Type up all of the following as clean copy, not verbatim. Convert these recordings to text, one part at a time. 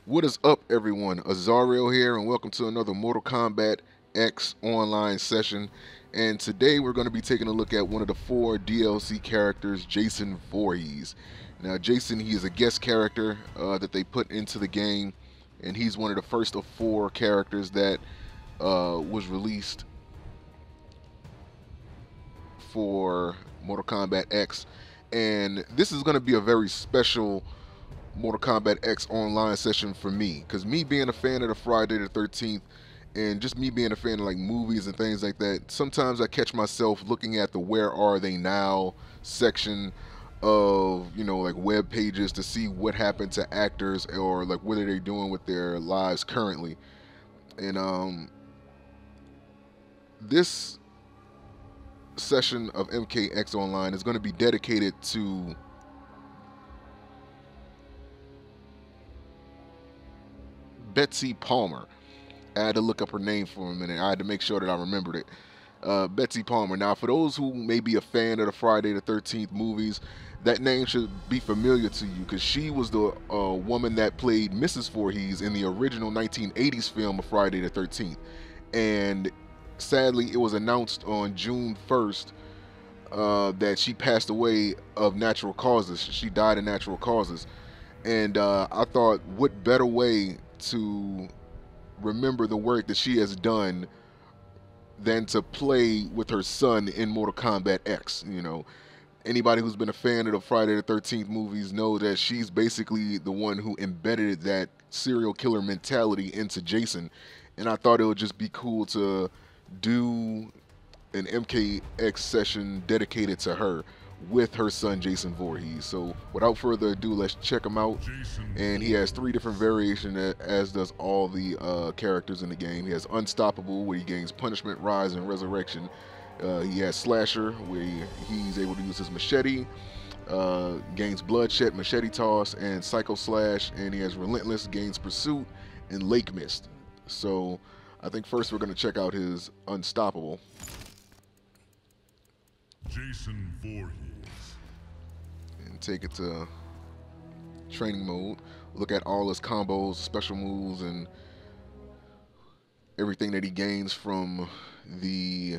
What is up, everyone? Azario here, and welcome to another Mortal Kombat X online session. And today we're going to be taking a look at one of the four DLC characters, Jason Voorhees. Now, Jason, he is a guest character that they put into the game, and he's one of the first of four characters that was released for Mortal Kombat X. And this is going to be a very special Mortal Kombat X online session for me, because me being a fan of the Friday the 13th and just me being a fan of like movies and things like that, sometimes I catch myself looking at the "Where Are They Now" section of like web pages to see what happened to actors, or like what are they doing with their lives currently. And this session of MKX online is going to be dedicated to Betsy Palmer. I had to look up her name for a minute. I had to make sure that I remembered it. Betsy Palmer. Now, for those who may be a fan of the Friday the 13th movies, that name should be familiar to you, because she was the woman that played Mrs. Voorhees in the original 1980s film of Friday the 13th. And sadly, it was announced on June 1st that she passed away of natural causes. She died of natural causes. And I thought, what better way to remember the work that she has done than to play with her son in Mortal Kombat X. Anybody who's been a fan of the Friday the 13th movies know that she's basically the one who embedded that serial killer mentality into Jason. And I thought it would just be cool to do an MKX session dedicated to her with her son Jason Voorhees. So without further ado, let's check him out. And he has three different variations, as does all the characters in the game. He has Unstoppable, where he gains Punishment, Rise, and Resurrection. He has Slasher, where he's able to use his machete, gains Bloodshed, Machete Toss, and Psycho Slash. And he has Relentless, gains Pursuit, and Lake Mist. So I think first we're going to check out his Unstoppable. Jason Voorhees. And take it to training mode. Look at all his combos, special moves, and everything that he gains from the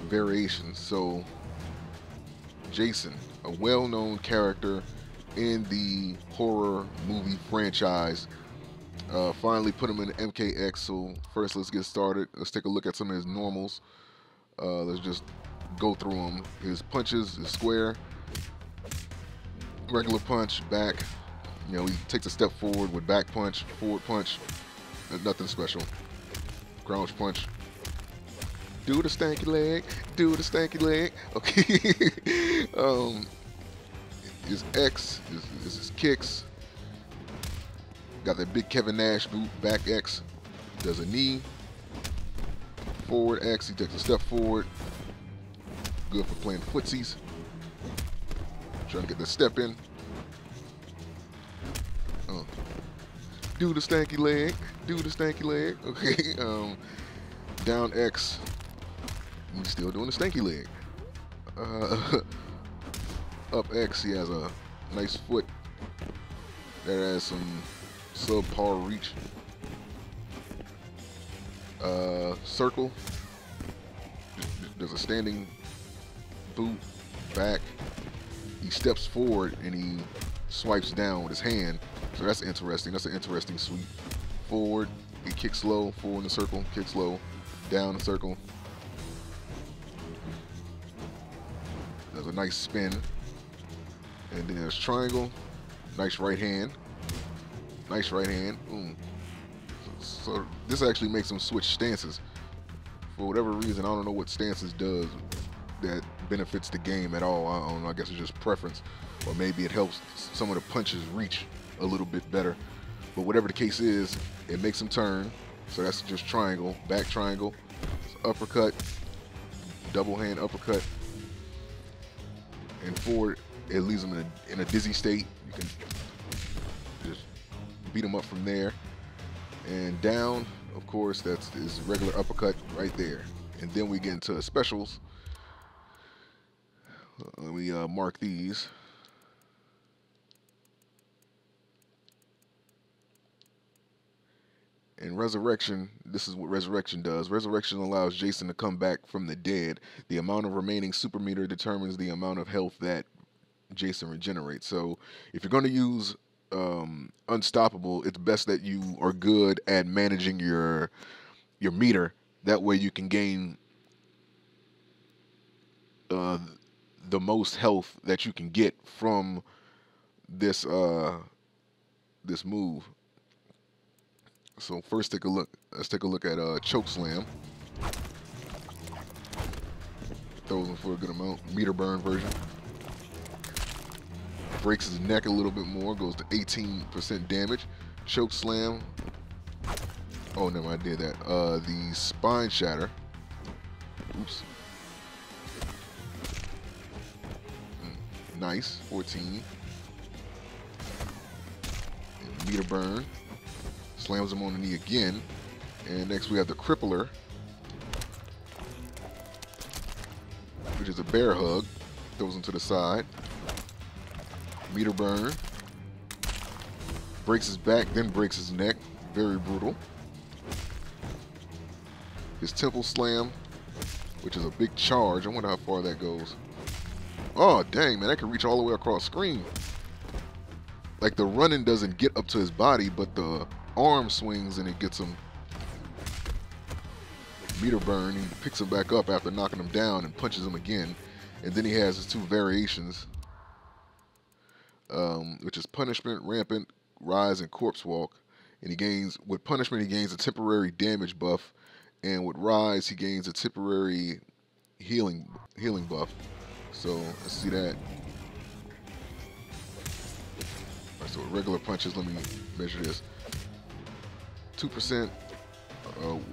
variations. So Jason, a well-known character in the horror movie franchise, finally put him in MKX. So first, let's get started. Let's take a look at some of his normals. Let's just go through them. His punches is square, regular punch, back. He takes a step forward with back punch, forward punch. Nothing special. Crouch punch. Do the stanky leg. Do the stanky leg. Okay. His X is his kicks. Got that big Kevin Nash boot, back X, does a knee, forward X, he takes a step forward, good for playing footsies, trying to get the step in. Do the stanky leg, do the stanky leg, okay. Down X, he's still doing the stanky leg. Up X, he has a nice foot that has some subpar reach. Circle, there's a standing boot, back. He steps forward and he swipes down with his hand. So that's interesting. That's an interesting sweep. Forward, he kicks low, forward in the circle, kicks low, down the circle. There's a nice spin. And then there's triangle, nice right hand. Nice right hand. Boom. So this actually makes him switch stances. For whatever reason, I don't know what stances does that benefits the game at all. I don't know. I guess it's just preference. Or maybe it helps some of the punches reach a little bit better. But whatever the case is, it makes him turn. So that's just triangle. Back triangle. Uppercut. Double hand uppercut. And forward, it leaves him in a dizzy state. You can just beat him up from there. And down, of course, that's his regular uppercut right there. And then we get into specials. Let me mark these. And Resurrection, this is what Resurrection does. Resurrection allows Jason to come back from the dead. The amount of remaining super meter determines the amount of health that Jason regenerates. So if you're going to use Unstoppable, it's best that you are good at managing your meter. That way you can gain the most health that you can get from this this move. So first, take a look. Let's take a look at Chokeslam. Throws him for a good amount. Meter burn version. Breaks his neck a little bit more. Goes to 18% damage. Chokeslam. Oh no, I did that. The spine shatter. Oops. Nice. 14. And meter burn. Slams him on the knee again. And next we have the Crippler, which is a bear hug. Throws him to the side. Meter burn. Breaks his back, then breaks his neck. Very brutal. His temple slam, which is a big charge. I wonder how far that goes. Oh, dang, man. That can reach all the way across screen. Like, the running doesn't get up to his body, but the arm swings and it gets him. Meter burn. He picks him back up after knocking him down and punches him again. And then he has his two variations, which is punishment, rampant, rise, and corpse walk. And he gains, with punishment, he gains a temporary damage buff, and with rise, he gains a temporary healing buff. So let's see that. All right, so with regular punches, let me measure this. 2%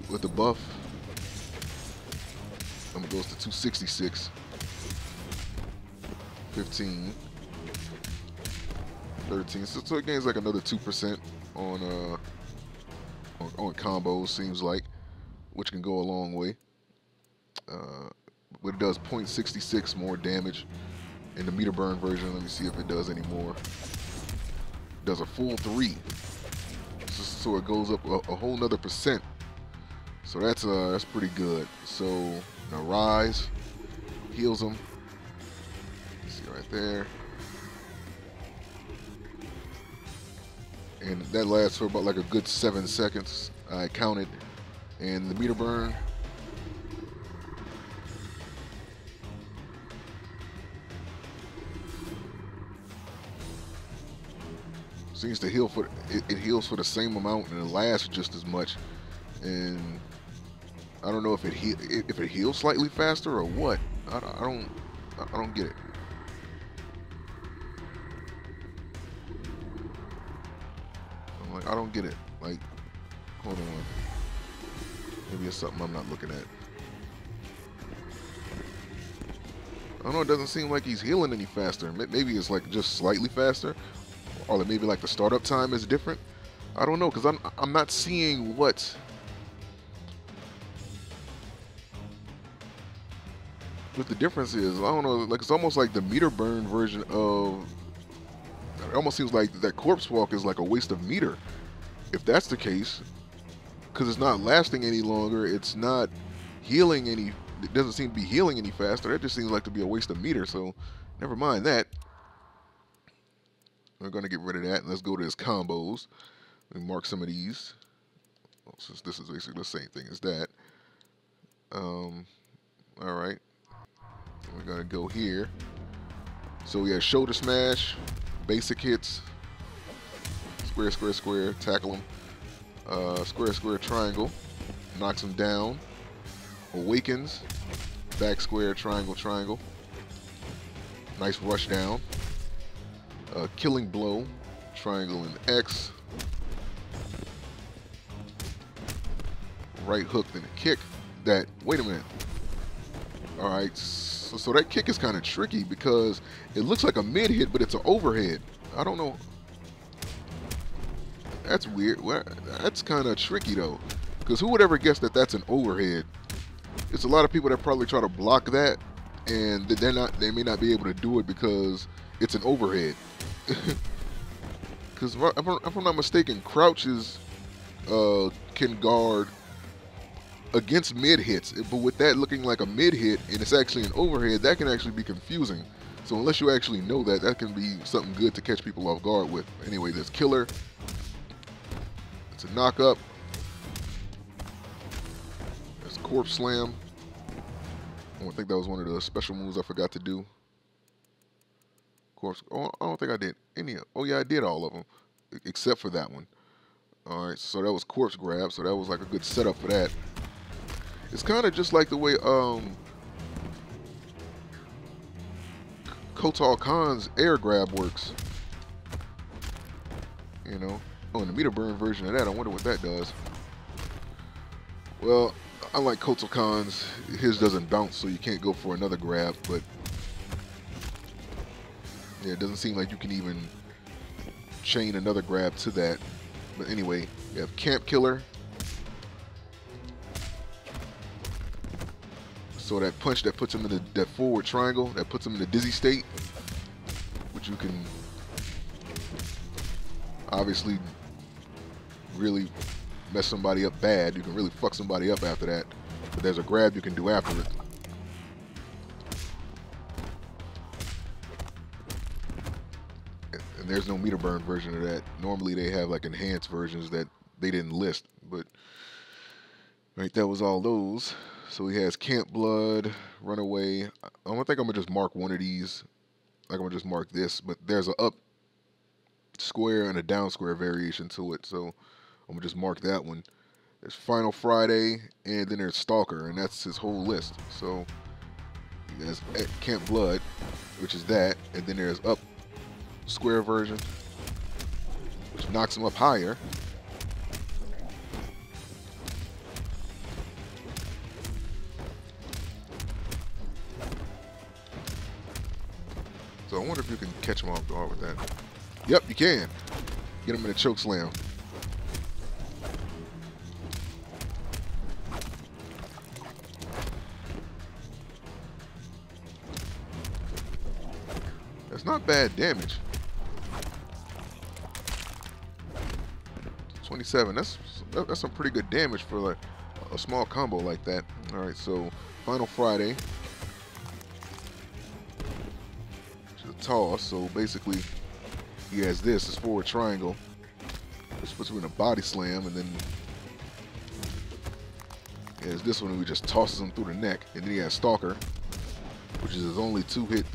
with the buff. It goes to 266. 15. 13. So it gains like another 2% on combos, seems like, which can go a long way. But it does 0.66 more damage in the meter burn version. Let me see if it does any more. It does a full 3. So it goes up a whole nother %. So that's pretty good. So now rise, heals him. You see right there. And that lasts for about like a good 7 seconds. I counted. And the meter burn. Seems to heal for it heals for the same amount and it lasts just as much. And I don't know if it heals slightly faster or what. I don't get it. I'm like, I don't get it. Like, hold on. Maybe it's something I'm not looking at. I don't know. It doesn't seem like he's healing any faster. Maybe it's like just slightly faster. Or maybe like the startup time is different. I don't know, because I'm not seeing what the difference is. I don't know. Like, it's almost like the meter burn version of. It almost seems like that corpse walk is like a waste of meter. If that's the case, because it's not lasting any longer, it's not healing any. It doesn't seem to be healing any faster. That just seems like to be a waste of meter. So, never mind that. We're going to get rid of that, and let's go to his combos. Let me mark some of these. Well, since this is basically the same thing as that. All right. We're going to go here. So we have shoulder smash, basic hits, square, square, square, tackle him. Square, square, triangle, knocks him down. Awakens, back square, triangle, triangle. Nice rush down. Killing blow, triangle and X. Right hook, then a kick. Wait a minute. All right, so that kick is kind of tricky because it looks like a mid hit, but it's an overhead. I don't know. That's weird. Well, that's kind of tricky though, because who would ever guess that that's an overhead? It's a lot of people that probably try to block that, and they may not be able to do it because it's an overhead. Because if I'm not mistaken, crouch is can guard against mid hits, but with that looking like a mid hit and it's actually an overhead, that can actually be confusing. So unless you actually know that, that can be something good to catch people off guard with. Anyway, there's Killer. It's a knock up. There's Corpse Slam. I think that was one of the special moves I forgot to do. Corpse. Oh, I don't think I did any. Oh yeah, I did all of them except for that one. All right, so that was Corpse Grab. So that was like a good setup for that. It's kind of just like the way Kotal Khan's air grab works. You know. Oh, and the meter burn version of that, I wonder what that does. Well, unlike Kotal Khan's, his doesn't bounce, so you can't go for another grab, but yeah, it doesn't seem like you can even chain another grab to that. But anyway, you have Camp Killer. So that punch that puts him in that forward triangle, that puts him in the dizzy state, which you can obviously really mess somebody up bad. You can really fuck somebody up after that. But there's a grab you can do after it. And there's no meter burn version of that. Normally they have like enhanced versions that they didn't list. But right, that was all those. So he has Camp Blood, Runaway. I don't think I'm going to just mark one of these. Like I'm going to just mark this. But there's an up square and a down square variation to it. So I'm going to just mark that one. There's Final Friday, and then there's Stalker, and that's his whole list. So he has Camp Blood, which is that. And then there's up square version, which knocks him up higher. So I wonder if you can catch him off guard with that. Yep, you can. Get him in a Chokeslam. That's not bad damage. 27. That's some pretty good damage for like a small combo like that. All right, so Final Friday. Toss, so basically he has this forward triangle, which puts him in a body slam, and then he has this one, who just tosses him through the neck, and then he has Stalker, which is his only two-hit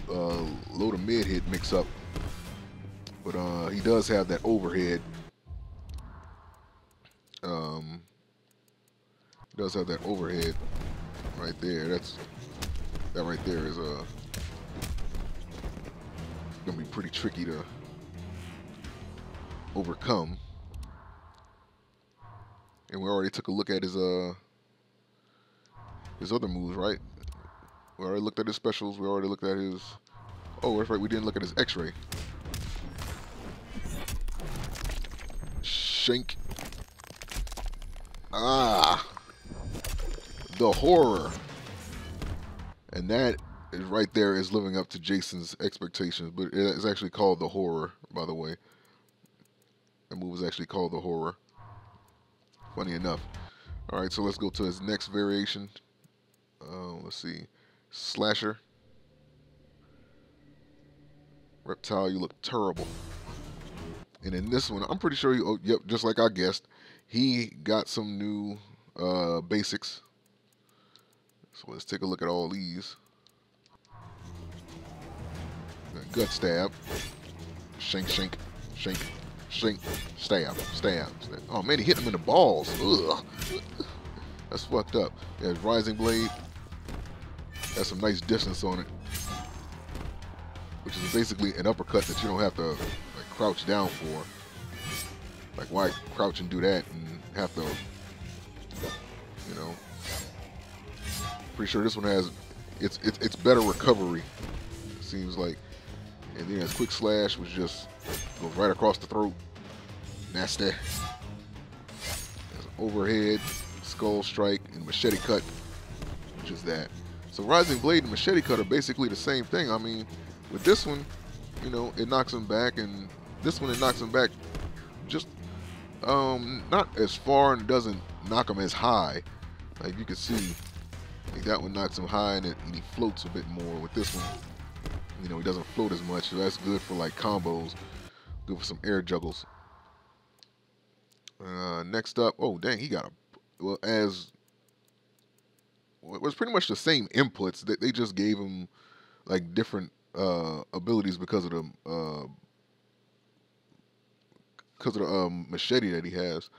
low to mid-hit mix-up, but he does have that overhead. He does have that overhead right there. That right there is gonna be pretty tricky to overcome. And we already took a look at his other moves, right? We already looked at his specials. We already looked at his. Oh, that's right. We didn't look at his X-ray. Shank. Ah, the horror. And that is right there is living up to Jason's expectations, but it is actually called the horror, by the way. That move is actually called the horror. Funny enough. All right, so let's go to his next variation. Let's see, Slasher. Reptile, you look terrible. And in this one, I'm pretty sure you. Oh, yep, just like I guessed, he got some new basics. So let's take a look at all these. Gut stab, shank, shank, shank, shank, stab, stab, stab. Oh man, he hit him in the balls. Ugh. That's fucked up. Yeah, Rising Blade. Has some nice distance on it, which is basically an uppercut that you don't have to like crouch down for. Like why crouch and do that and have to, you know? Pretty sure this one has it's better recovery. It seems like. And then his quick slash was just goes right across the throat. Nasty. There's overhead, skull strike, and machete cut, which is that. So Rising Blade and machete cut are basically the same thing. I mean, with this one, you know, it knocks him back, and this one it knocks him back just Not as far, and doesn't knock him as high. Like you can see, like that one knocks him high, and he floats a bit more. With this one, you know, he doesn't float as much. So that's good for like combos. Good for some air juggles. Next up, oh dang, he got a well as it was pretty much the same inputs that they just gave him like different abilities because of the machete that he has.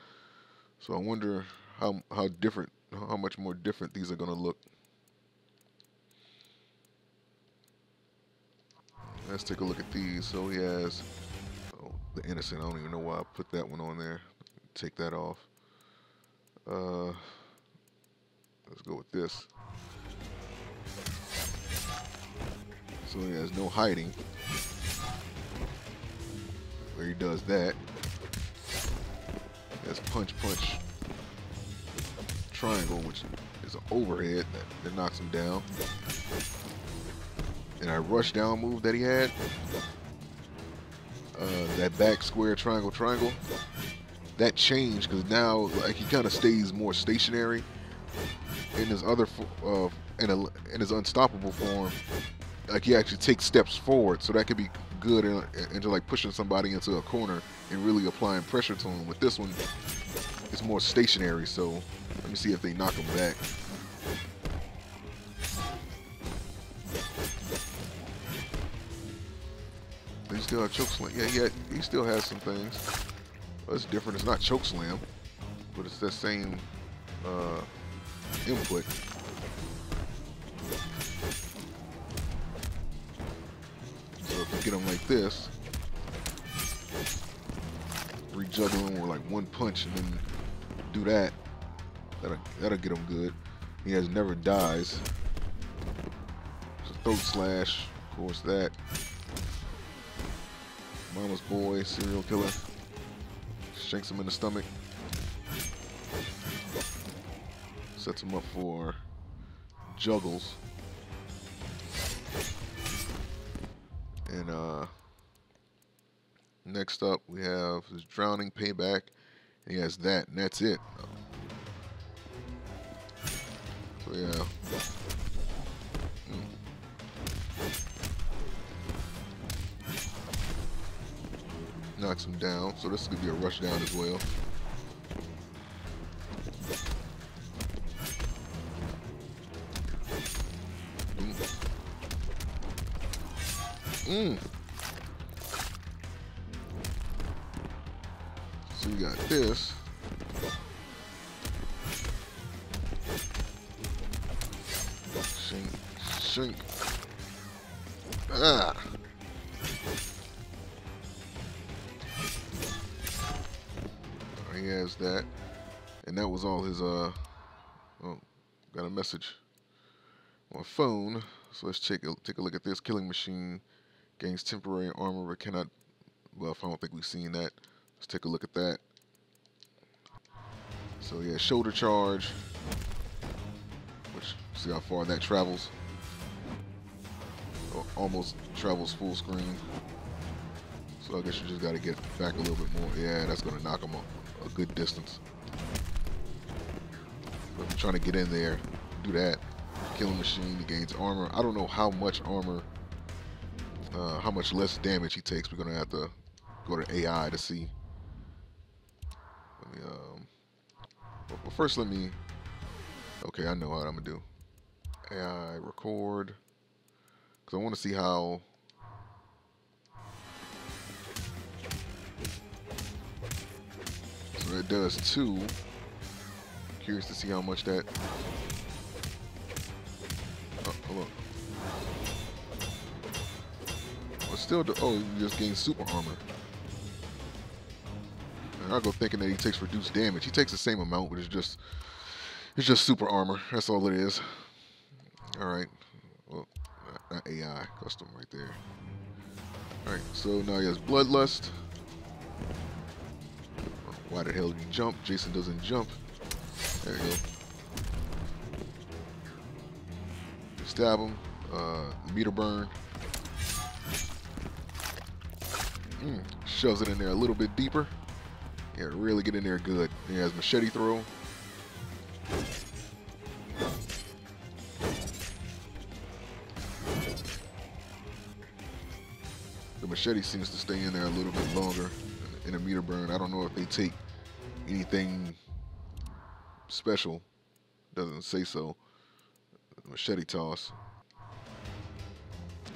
So I wonder how different, how much more different these are gonna look. Let's take a look at these. So he has the innocent. I don't even know why I put that one on there. Take that off. Let's go with this. So he has no hiding. Where he does that. That's punch, punch, triangle, which is an overhead that knocks him down. And our rush down move that he had, that back square triangle, triangle, that changed because now like he kind of stays more stationary. In his other, in his unstoppable form, like he actually takes steps forward, so that could be good into like pushing somebody into a corner and really applying pressure to him. With this one, it's more stationary, so let me see if they knock him back. They still have Chokeslam. Yeah, he still has some things. Well, it's different. It's not Chokeslam, but it's that same input. So if you get him like this, rejuggle him with like one punch and then do that, that'll get him good. He has never dies. So throat slash, of course that. Mama's boy, serial killer. Shanks him in the stomach. Sets him up for juggles. And next up we have his drowning payback. He has that, and that's it. So yeah. Knocks him down, so this is gonna be a rush down as well. So you got this. Shink. Ah. He has that, and that was all his oh, got a message on my phone. So let's take a look at this. Killing machine gains temporary armor but cannot buff. I don't think we've seen that. Let's take a look at that. So yeah, shoulder charge, which see how far that travels. Almost travels full screen. So I guess you just got to get back a little bit more. Yeah, that's gonna knock him a good distance. But if you're trying to get in there, do that. Killing machine, he gains armor. I don't know how much armor, how much less damage he takes. We're gonna have to go to AI to see. Let me, but first let me. Okay, I know what I'm gonna do. AI record, because I want to see how. So it does 2. Curious to see how much that. Oh, hold on. But still, oh, you just gain super armor. And I'll go thinking that he takes reduced damage. He takes the same amount, but it's just super armor. That's all it is. All right. Well, not AI, custom right there. All right. So now he has bloodlust. Why the hell did he jump? Jason doesn't jump. There you go. Stab him. Meter burn. Shoves it in there a little bit deeper. Yeah, really get in there good. He has machete throw. The machete seems to stay in there a little bit longer in a meter burn. I don't know if they take anything special. Doesn't say so. The machete toss.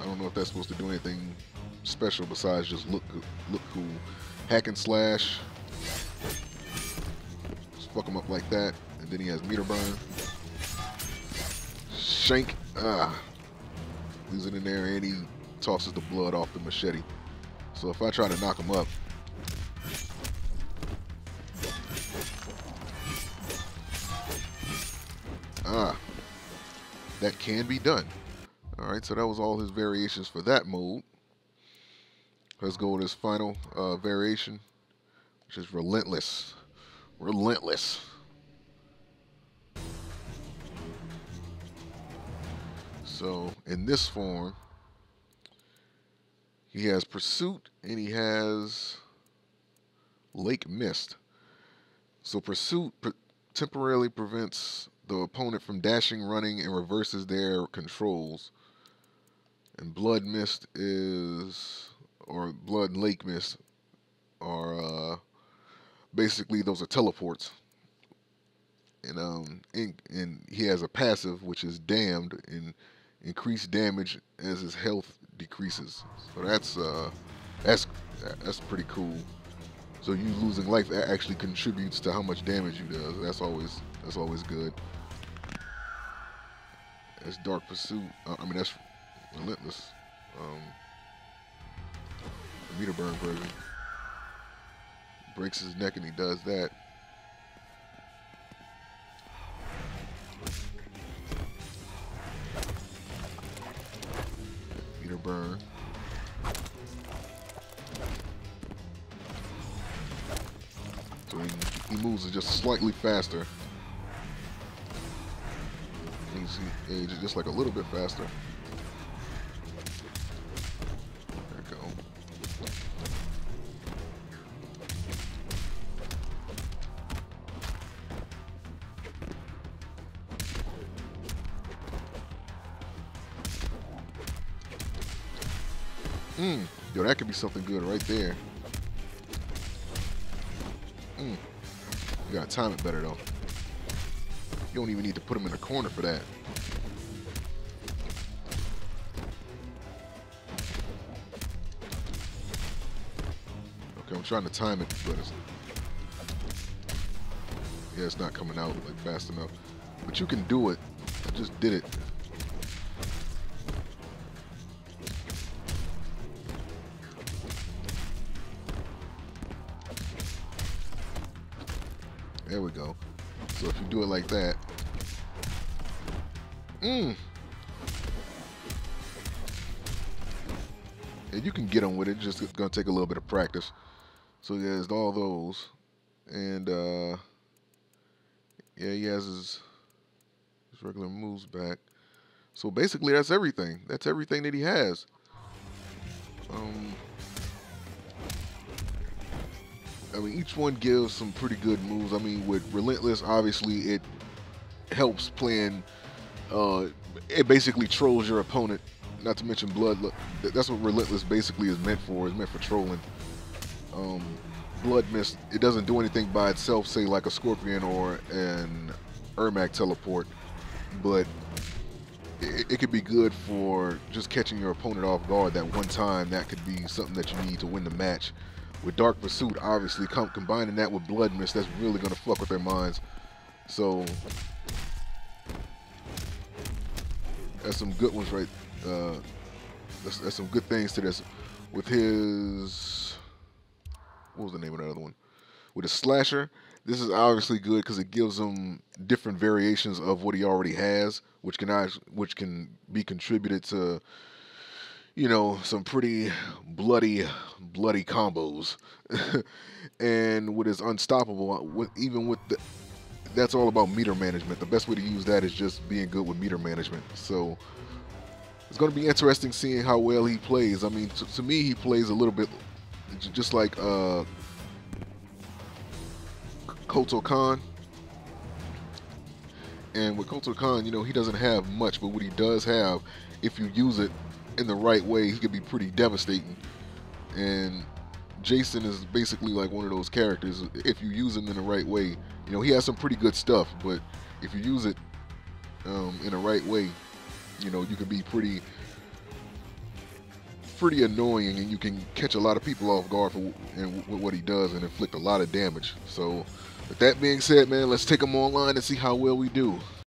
I don't know if that's supposed to do anything special besides just look cool. Hack and slash. Just fuck him up like that. And then he has meter burn. Shank. Leaves it in there and he tosses the blood off the machete. So if I try to knock him up, that can be done. Alright, so that was all his variations for that mode. Let's go with his final variation, which is Relentless. Relentless. So in this form, he has Pursuit and he has Lake Mist. So Pursuit temporarily prevents the opponent from dashing, running, and reverses their controls. And Blood Mist is, or Blood and Lake Mist are basically those are teleports. And he has a passive which is Damned and increased damage as his health decreases. So that's pretty cool. So you losing life actually contributes to how much damage you do. That's always good. That's Dark Pursuit. I mean that's Relentless. The meter burn version. Breaks his neck and he does that. Meter burn. So he moves just slightly faster. You see, just like a little bit faster. There we go. Yo, that could be something good right there. You gotta time it better though. You don't even need to put him in the corner for that. Okay, I'm trying to time it, but it's not coming out like fast enough. But you can do it. I just did it. There we go. So if you do it like that, and you can get them with it. Just gonna take a little bit of practice. So he has all those, and yeah, he has his regular moves back. So basically, that's everything. That's everything that he has. I mean, each one gives some pretty good moves. I mean, with Relentless, obviously, it helps playing. It basically trolls your opponent. Not to mention Blood. That's what Relentless basically is meant for. It's meant for trolling. Blood Mist, it doesn't do anything by itself, say like a Scorpion or an Ermac teleport, but it could be good for just catching your opponent off guard that one time. That could be something that you need to win the match. With Dark Pursuit, obviously, combining that with Blood Mist, that's really going to fuck with their minds. So, that's some good ones, right? That's some good things to this. With his, what was the name of the other one? With his Slasher, this is obviously good because it gives him different variations of what he already has, which can be contributed to, you know, some pretty bloody combos. And with his Unstoppable, even with the, that's all about meter management. The best way to use that is just being good with meter management. So it's going to be interesting seeing how well he plays. I mean, to me, he plays a little bit just like Kotal Khan. And with Kotal Khan, you know, he doesn't have much, but what he does have, if you use it in the right way, he can be pretty devastating. And Jason is basically like one of those characters. If you use him in the right way, you know, he has some pretty good stuff, but if you use it in the right way, you know, you can be pretty annoying, and you can catch a lot of people off guard with what he does and inflict a lot of damage. So with that being said, man, let's take him online and see how well we do.